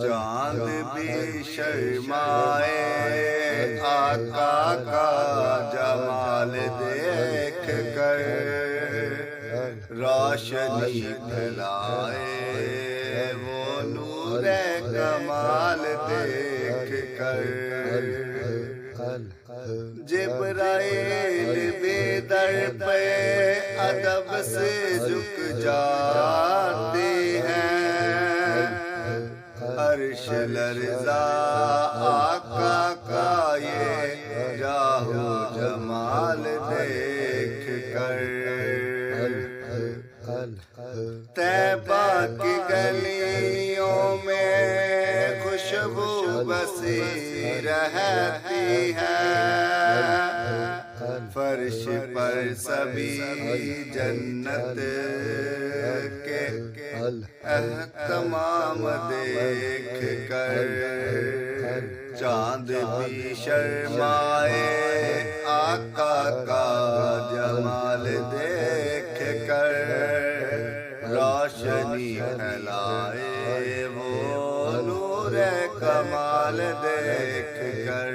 چاند بھی شرمائے آقا کا جمال دیکھ کر، روشنی پھیلائے وہ نور کمال دیکھ کر۔ جبرائیل بھی در پہ ادب سے جھک جاتے ہیں، عرش لرزا آقا کا یہ جاہ و جمال دیکھ کر۔ طیبہ کی گلیوں میں خوشبو بسی رہتی ہے، فرش پر سبھی جنت کے اہتمام دیکھ کر۔ چاند بھی شرمائے آقا کا جمال دیکھ کر، روشنی پھیلائے وہ نور کمال دیکھ کر۔